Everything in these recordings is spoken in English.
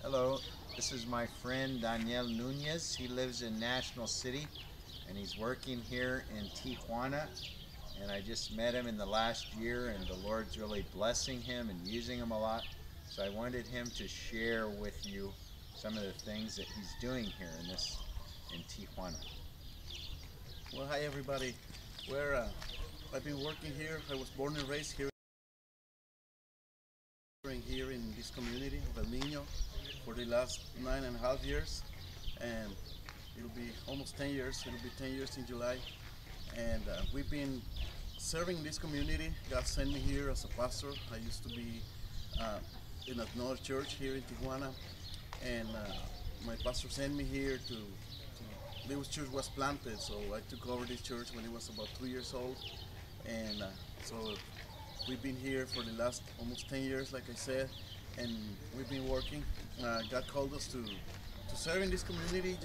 Hello, this is my friend Daniel Nunez. He lives in National City and he's working here in Tijuana. And I just met him in the last year and the Lord's really blessing him and using him a lot. So I wanted him to share with you some of the things that he's doing here in Tijuana. Well, hi everybody. I've been working here. I was born and raised here in this community of El Nino for the last 9.5 years, and it'll be almost 10 years. It'll be 10 years in July, and we've been serving this community. God sent me here as a pastor. I used to be in another church here in Tijuana, and my pastor sent me here to this church was planted, so I took over this church when it was about 2 years old, and so we've been here for the last almost 10 years, like I said, and we've been working. God called us to serve in this community.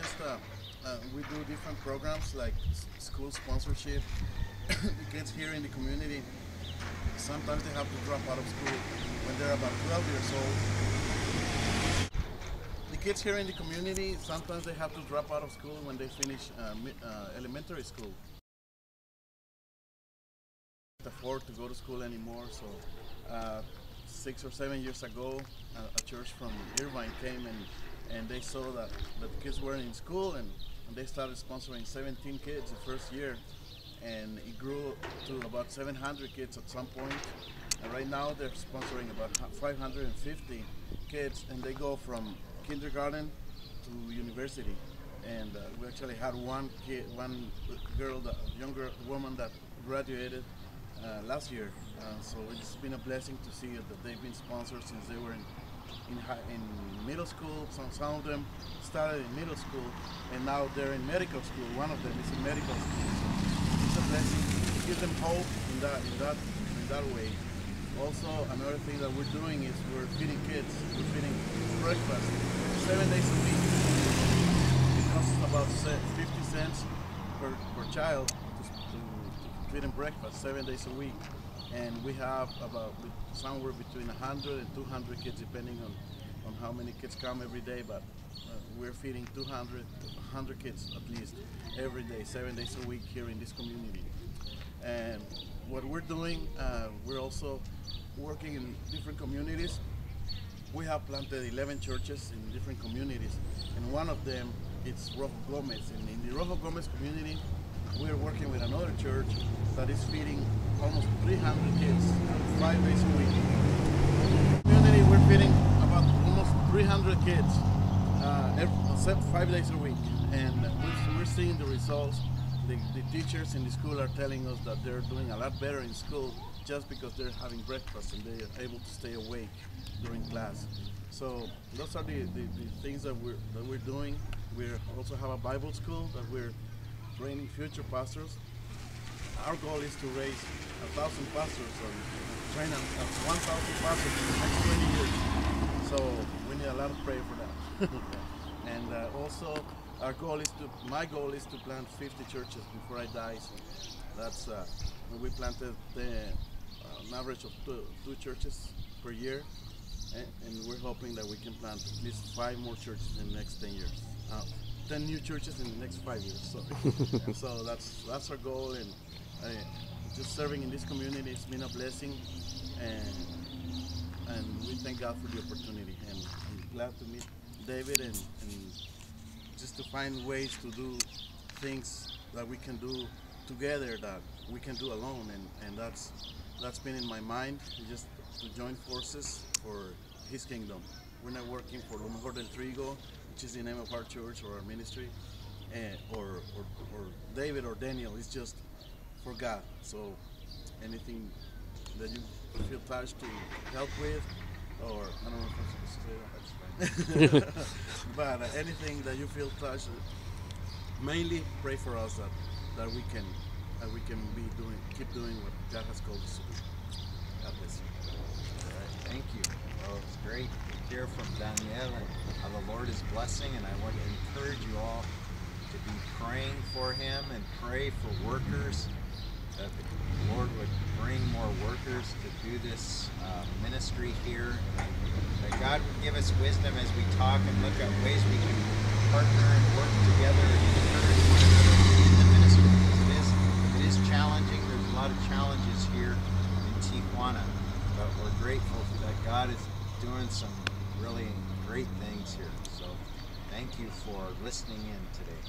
We do different programs like school sponsorship. The kids here in the community, sometimes they have to drop out of school when they're about 12 years old. The kids here in the community, sometimes they have to drop out of school when they finish elementary school. They can't afford to go to school anymore, so 6 or 7 years ago, a church from Irvine came and they saw that the kids weren't in school, and they started sponsoring 17 kids the first year, and it grew to about 700 kids at some point. And right now they're sponsoring about 550 kids, and they go from kindergarten to university. And we actually had one girl, a younger woman that graduated last year. So it's been a blessing to see that they've been sponsored since they were in middle school. Some of them started in middle school, and now they're in medical school. One of them is in medical school. So it's a blessing to give them hope in that way. Also, another thing that we're doing is we're feeding kids. We're feeding breakfast 7 days a week. It costs about 50 cents per child to feed them breakfast 7 days a week. And we have about somewhere between 100 and 200 kids, depending on how many kids come every day. But we're feeding 100 kids at least every day, 7 days a week here in this community. And what we're doing, we're also working in different communities. We have planted 11 churches in different communities, and one of them is Rojo Gomez. And in the Rojo Gomez community, we're working with another church that is feeding almost 300 kids 5 days a week. In the community, we're feeding about almost 300 kids 5 days a week, and we're seeing the results. The teachers in the school are telling us that they're doing a lot better in school just because they're having breakfast and they're able to stay awake during class. So those are the things that we're doing. We also have a Bible school that we're training future pastors. Our goal is to raise 1,000 pastors and train 1,000 pastors in the next 20 years. So we need a lot of prayer for that. And also, my goal is to plant 50 churches before I die. So that's we planted an average of two churches per year, and we're hoping that we can plant at least 5 more churches in the next 10 years. 10 new churches in the next 5 years. Sorry. And so that's our goal, and just serving in this community has been a blessing, and we thank God for the opportunity. And I'm glad to meet David and just to find ways to do things that we can do together that we can do alone, and that's been in my mind, just to join forces for His kingdom. We're not working for Lo Mejor del Trigo, which is the name of our church or our ministry, or David or Daniel. It's just for God. So anything that you feel touched to help with, or I don't know if I'm supposed to say that, that's fine. But anything that you feel touched, mainly pray for us that we can keep doing what God has called us to do. God bless you. All right, thank you. Well, it's great to hear from Daniel and how the Lord is blessing, and I want to encourage you all to be praying for him and pray for workers that the Lord would bring more workers to do this ministry here, and that God would give us wisdom as we talk and look at ways we can partner and work together and encourage one another in the ministry. It is challenging. There's a lot of challenges here in Tijuana, but we're grateful that God is doing some really great things here. So thank you for listening in today.